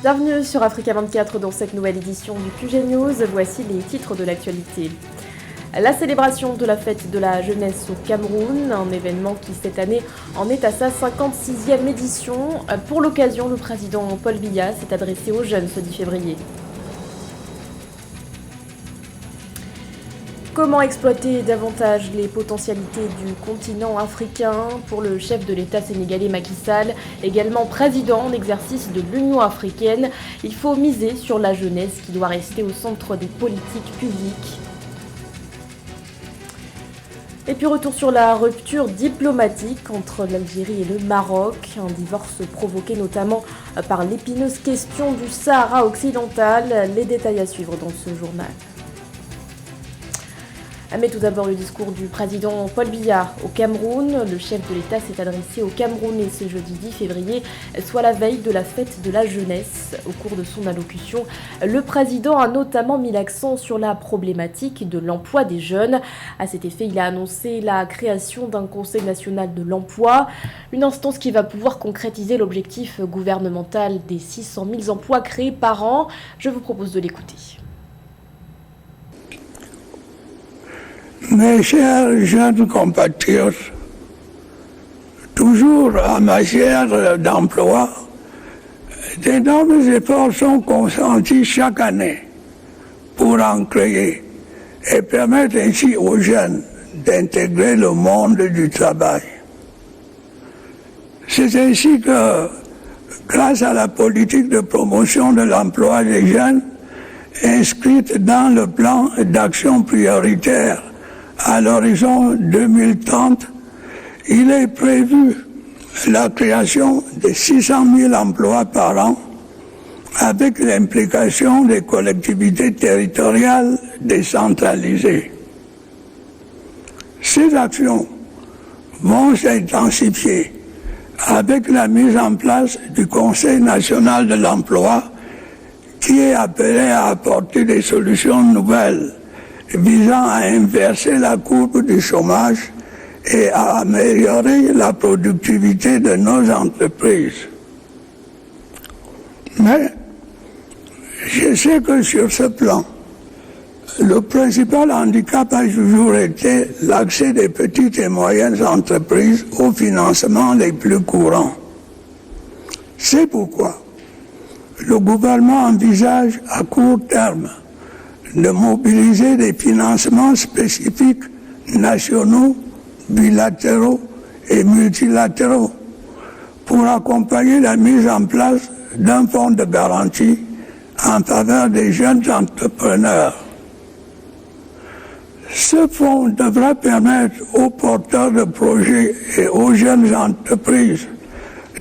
Bienvenue sur Africa 24 dans cette nouvelle édition du QG News. Voici les titres de l'actualité. La célébration de la fête de la jeunesse au Cameroun, un événement qui cette année en est à sa 56e édition. Pour l'occasion, le président Paul Biya s'est adressé aux jeunes ce 10 février. Comment exploiter davantage les potentialités du continent africain? Pour le chef de l'État sénégalais Macky Sall, également président en exercice de l'Union africaine, il faut miser sur la jeunesse qui doit rester au centre des politiques publiques. Et puis retour sur la rupture diplomatique entre l'Algérie et le Maroc, un divorce provoqué notamment par l'épineuse question du Sahara occidental. Les détails à suivre dans ce journal. Mais tout d'abord le discours du président Paul Biya au Cameroun. Le chef de l'État s'est adressé aux Camerounais ce jeudi 10 février, soit la veille de la fête de la jeunesse. Au cours de son allocution, le président a notamment mis l'accent sur la problématique de l'emploi des jeunes. À cet effet, il a annoncé la création d'un Conseil national de l'emploi, une instance qui va pouvoir concrétiser l'objectif gouvernemental des 600 000 emplois créés par an. Je vous propose de l'écouter. Mes chers jeunes compatriotes, toujours en matière d'emploi, d'énormes efforts sont consentis chaque année pour en créer et permettre ainsi aux jeunes d'intégrer le monde du travail. C'est ainsi que, grâce à la politique de promotion de l'emploi des jeunes, inscrite dans le plan d'action prioritaire à l'horizon 2030, il est prévu la création de 600 000 emplois par an avec l'implication des collectivités territoriales décentralisées. Ces actions vont s'intensifier avec la mise en place du Conseil national de l'emploi qui est appelé à apporter des solutions nouvelles visant à inverser la courbe du chômage et à améliorer la productivité de nos entreprises. Mais je sais que sur ce plan, le principal handicap a toujours été l'accès des petites et moyennes entreprises aux financements les plus courants. C'est pourquoi le gouvernement envisage à court terme de mobiliser des financements spécifiques nationaux, bilatéraux et multilatéraux pour accompagner la mise en place d'un fonds de garantie en faveur des jeunes entrepreneurs. Ce fonds devra permettre aux porteurs de projets et aux jeunes entreprises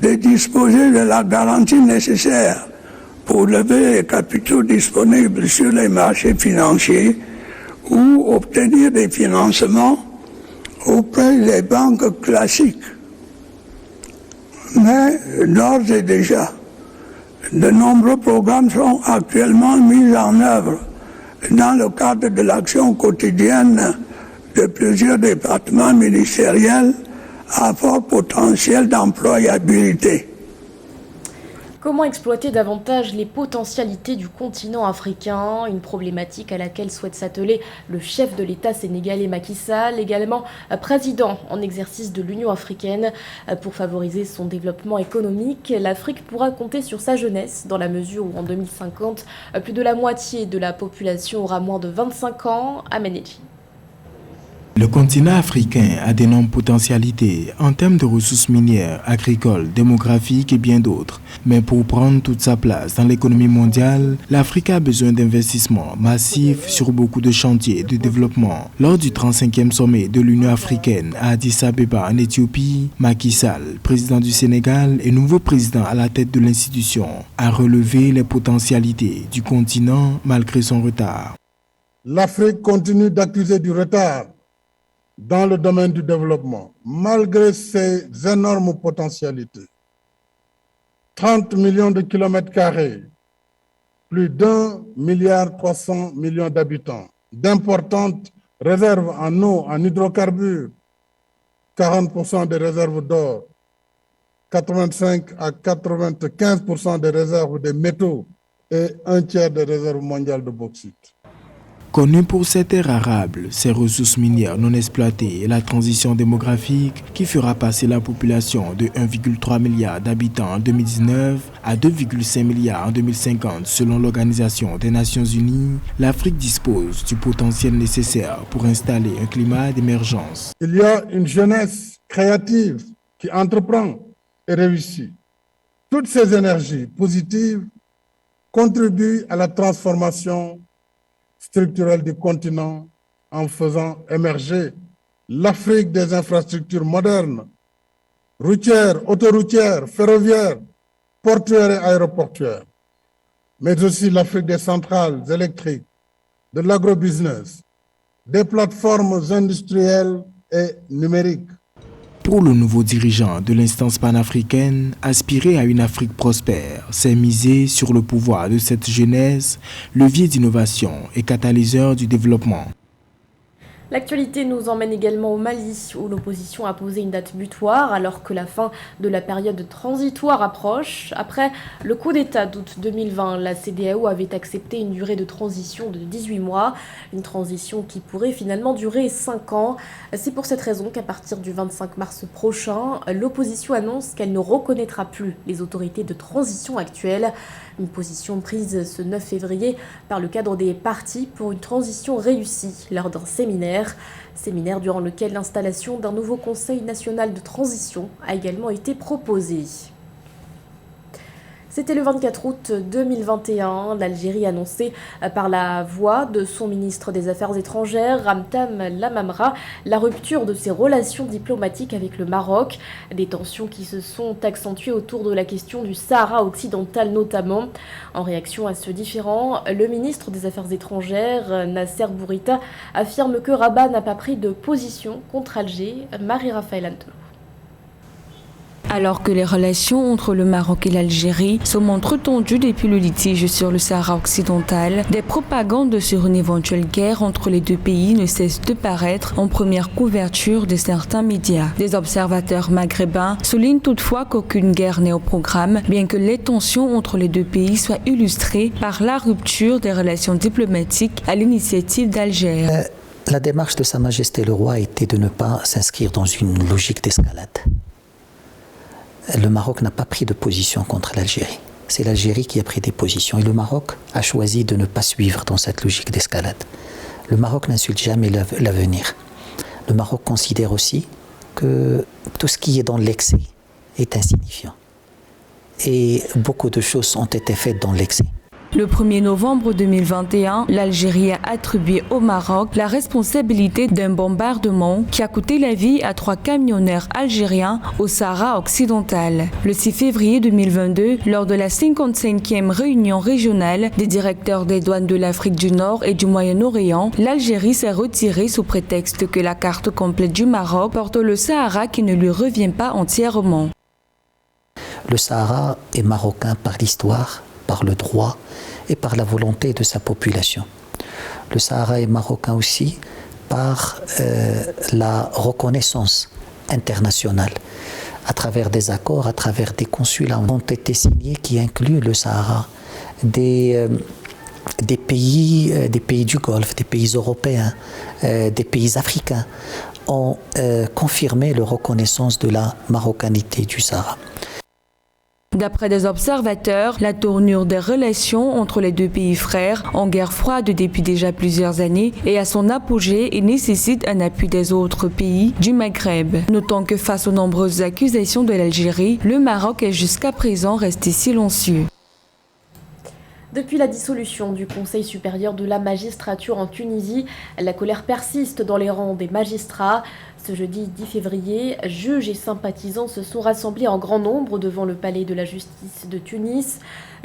de disposer de la garantie nécessaire pour lever les capitaux disponibles sur les marchés financiers ou obtenir des financements auprès des banques classiques. Mais d'ores et déjà, de nombreux programmes sont actuellement mis en œuvre dans le cadre de l'action quotidienne de plusieurs départements ministériels à fort potentiel d'employabilité. Comment exploiter davantage les potentialités du continent africain? Une problématique à laquelle souhaite s'atteler le chef de l'État sénégalais Macky Sall, également président en exercice de l'Union africaine. Pour favoriser son développement économique, l'Afrique pourra compter sur sa jeunesse dans la mesure où en 2050, plus de la moitié de la population aura moins de 25 ans. Ameneji. Le continent africain a d'énormes potentialités en termes de ressources minières, agricoles, démographiques et bien d'autres. Mais pour prendre toute sa place dans l'économie mondiale, l'Afrique a besoin d'investissements massifs sur beaucoup de chantiers de développement. Lors du 35e sommet de l'Union africaine à Addis Abeba en Éthiopie, Macky Sall, président du Sénégal et nouveau président à la tête de l'institution, a relevé les potentialités du continent malgré son retard. L'Afrique continue d'accuser du retard dans le domaine du développement, malgré ses énormes potentialités. 30 millions de kilomètres carrés, plus d'1,3 milliard d'habitants, d'importantes réserves en eau, en hydrocarbures, 40% des réserves d'or, 85 à 95% des réserves de métaux et un tiers des réserves mondiales de bauxite. Connu pour ses terres arables, ses ressources minières non exploitées et la transition démographique qui fera passer la population de 1,3 milliard d'habitants en 2019 à 2,5 milliards en 2050 selon l'Organisation des Nations Unies, l'Afrique dispose du potentiel nécessaire pour installer un climat d'émergence. Il y a une jeunesse créative qui entreprend et réussit. Toutes ces énergies positives contribuent à la transformation structurelle du continent en faisant émerger l'Afrique des infrastructures modernes, routières, autoroutières, ferroviaires, portuaires et aéroportuaires, mais aussi l'Afrique des centrales électriques, de l'agrobusiness, des plateformes industrielles et numériques. Pour le nouveau dirigeant de l'instance panafricaine, aspirer à une Afrique prospère, c'est miser sur le pouvoir de cette jeunesse, levier d'innovation et catalyseur du développement. L'actualité nous emmène également au Mali, où l'opposition a posé une date butoir alors que la fin de la période transitoire approche. Après le coup d'État d'août 2020, la CEDEAO avait accepté une durée de transition de 18 mois, une transition qui pourrait finalement durer 5 ans. C'est pour cette raison qu'à partir du 25 mars prochain, l'opposition annonce qu'elle ne reconnaîtra plus les autorités de transition actuelles. Une position prise ce 9 février par le cadre des partis pour une transition réussie lors d'un séminaire durant lequel l'installation d'un nouveau Conseil national de transition a également été proposée. C'était le 24 août 2021. L'Algérie annonçait par la voix de son ministre des Affaires étrangères, Ramtam Lamamra, la rupture de ses relations diplomatiques avec le Maroc. Des tensions qui se sont accentuées autour de la question du Sahara occidental notamment. En réaction à ce différend, le ministre des Affaires étrangères, Nasser Bourita, affirme que Rabat n'a pas pris de position contre Alger. Marie-Raphaël Antelou. Alors que les relations entre le Maroc et l'Algérie se montrent tendues depuis le litige sur le Sahara occidental, des propagandes sur une éventuelle guerre entre les deux pays ne cessent de paraître en première couverture de certains médias. Des observateurs maghrébins soulignent toutefois qu'aucune guerre n'est au programme, bien que les tensions entre les deux pays soient illustrées par la rupture des relations diplomatiques à l'initiative d'Alger. La démarche de Sa Majesté le Roi était de ne pas s'inscrire dans une logique d'escalade. Le Maroc n'a pas pris de position contre l'Algérie. C'est l'Algérie qui a pris des positions et le Maroc a choisi de ne pas suivre dans cette logique d'escalade. Le Maroc n'insulte jamais l'avenir. Le Maroc considère aussi que tout ce qui est dans l'excès est insignifiant. Et beaucoup de choses ont été faites dans l'excès. Le 1er novembre 2021, l'Algérie a attribué au Maroc la responsabilité d'un bombardement qui a coûté la vie à 3 camionneurs algériens au Sahara occidental. Le 6 février 2022, lors de la 55e réunion régionale des directeurs des douanes de l'Afrique du Nord et du Moyen-Orient, l'Algérie s'est retirée sous prétexte que la carte complète du Maroc porte le Sahara qui ne lui revient pas entièrement. Le Sahara est marocain par l'histoire, par le droit et par la volonté de sa population. Le Sahara est marocain aussi par la reconnaissance internationale. À travers des accords, à travers des consulats ont été signés qui incluent le Sahara, des pays du Golfe, des pays européens, des pays africains ont confirmé la reconnaissance de la marocanité du Sahara. D'après des observateurs, la tournure des relations entre les deux pays frères, en guerre froide depuis déjà plusieurs années, est à son apogée et nécessite un appui des autres pays du Maghreb. Notons que face aux nombreuses accusations de l'Algérie, le Maroc est jusqu'à présent resté silencieux. Depuis la dissolution du Conseil supérieur de la magistrature en Tunisie, la colère persiste dans les rangs des magistrats. Ce jeudi 10 février, juges et sympathisants se sont rassemblés en grand nombre devant le palais de la justice de Tunis.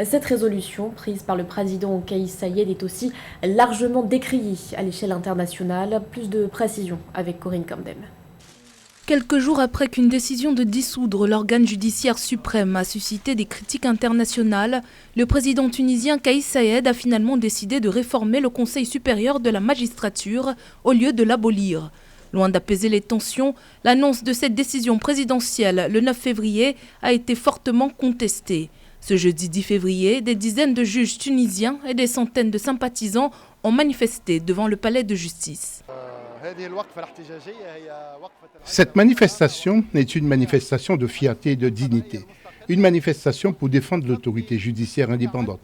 Cette résolution, prise par le président Kais Saied, est aussi largement décriée à l'échelle internationale. Plus de précisions avec Corinne Camdem. Quelques jours après qu'une décision de dissoudre l'organe judiciaire suprême a suscité des critiques internationales, le président tunisien Kais Saied a finalement décidé de réformer le Conseil supérieur de la magistrature au lieu de l'abolir. Loin d'apaiser les tensions, l'annonce de cette décision présidentielle le 9 février a été fortement contestée. Ce jeudi 10 février, des dizaines de juges tunisiens et des centaines de sympathisants ont manifesté devant le palais de justice. Cette manifestation est une manifestation de fierté et de dignité. Une manifestation pour défendre l'autorité judiciaire indépendante.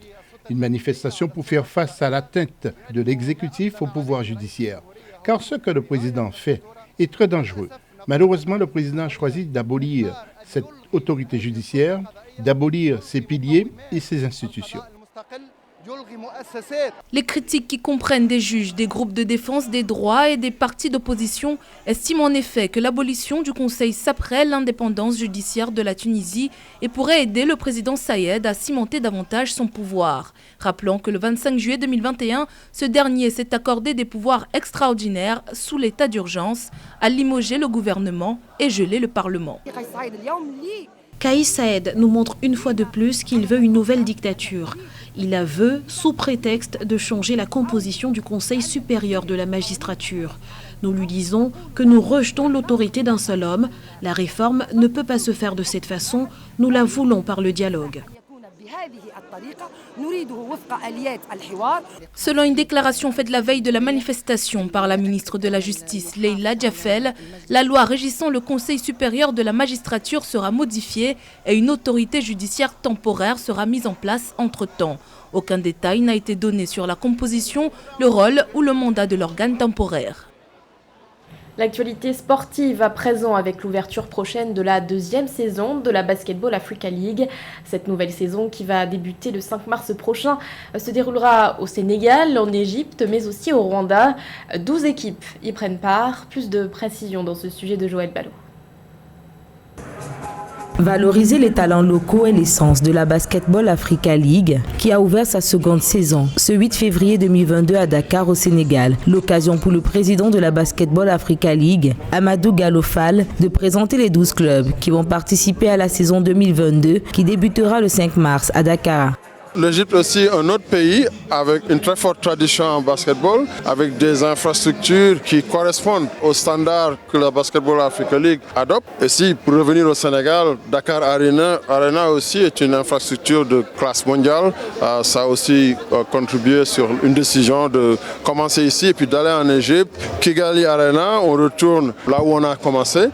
Une manifestation pour faire face à l'atteinte de l'exécutif au pouvoir judiciaire. Car ce que le président fait est très dangereux. Malheureusement, le président a choisi d'abolir cette autorité judiciaire, d'abolir ses piliers et ses institutions. Les critiques qui comprennent des juges, des groupes de défense des droits et des partis d'opposition estiment en effet que l'abolition du Conseil saperait l'indépendance judiciaire de la Tunisie et pourrait aider le président Saïed à cimenter davantage son pouvoir. Rappelons que le 25 juillet 2021, ce dernier s'est accordé des pouvoirs extraordinaires sous l'état d'urgence, à limoger le gouvernement et geler le Parlement. Kais Saïed nous montre une fois de plus qu'il veut une nouvelle dictature. Il la veut sous prétexte de changer la composition du Conseil supérieur de la magistrature. Nous lui disons que nous rejetons l'autorité d'un seul homme. La réforme ne peut pas se faire de cette façon. Nous la voulons par le dialogue. Selon une déclaration faite la veille de la manifestation par la ministre de la Justice, Leïla Diafel, la loi régissant le Conseil supérieur de la magistrature sera modifiée et une autorité judiciaire temporaire sera mise en place entre-temps. Aucun détail n'a été donné sur la composition, le rôle ou le mandat de l'organe temporaire. L'actualité sportive à présent avec l'ouverture prochaine de la deuxième saison de la Basketball Africa League. Cette nouvelle saison qui va débuter le 5 mars prochain se déroulera au Sénégal, en Égypte, mais aussi au Rwanda. 12 équipes y prennent part. Plus de précisions dans ce sujet de Joël Ballot. Valoriser les talents locaux est l'essence de la Basketball Africa League qui a ouvert sa seconde saison ce 8 février 2022 à Dakar au Sénégal. L'occasion pour le président de la Basketball Africa League, Amadou Gallo Fall, de présenter les 12 clubs qui vont participer à la saison 2022 qui débutera le 5 mars à Dakar. L'Égypte est aussi un autre pays avec une très forte tradition en basketball, avec des infrastructures qui correspondent aux standards que la Basketball Africa League adopte. Et si, pour revenir au Sénégal, Dakar Arena aussi est une infrastructure de classe mondiale. Ça a aussi contribué sur une décision de commencer ici et puis d'aller en Égypte. Kigali Arena, on retourne là où on a commencé.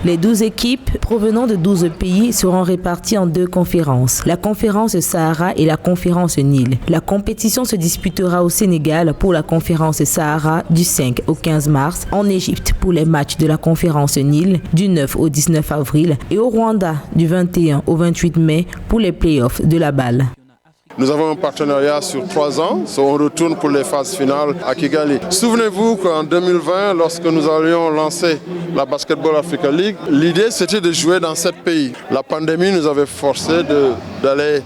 Les 12 équipes provenant de 12 pays seront réparties en deux conférences, la conférence Sahara et la conférence Nil. La compétition se disputera au Sénégal pour la conférence Sahara du 5 au 15 mars, en Égypte pour les matchs de la conférence Nil du 9 au 19 avril et au Rwanda du 21 au 28 mai pour les playoffs de la balle. Nous avons un partenariat sur 3 ans, on retourne pour les phases finales à Kigali. Souvenez-vous qu'en 2020, lorsque nous allions lancer la Basketball Africa League, l'idée c'était de jouer dans 7 pays. La pandémie nous avait forcé d'aller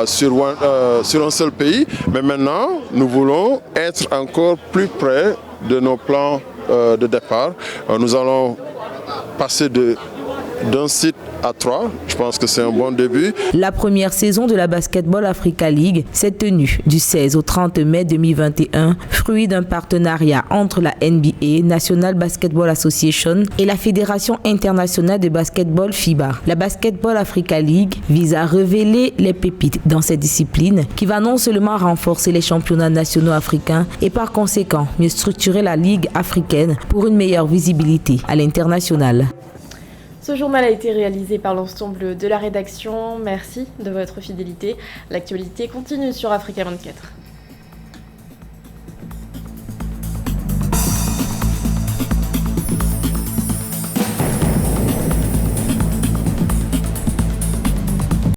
sur un seul pays, mais maintenant nous voulons être encore plus près de nos plans de départ. Nous allons passer d'un site à 3, je pense que c'est un bon début. La première saison de la Basketball Africa League s'est tenue du 16 au 30 mai 2021, fruit d'un partenariat entre la NBA, National Basketball Association, et la Fédération internationale de basketball FIBA. La Basketball Africa League vise à révéler les pépites dans cette discipline qui va non seulement renforcer les championnats nationaux africains et par conséquent mieux structurer la Ligue africaine pour une meilleure visibilité à l'international. Ce journal a été réalisé par l'ensemble de la rédaction. Merci de votre fidélité. L'actualité continue sur Africa 24.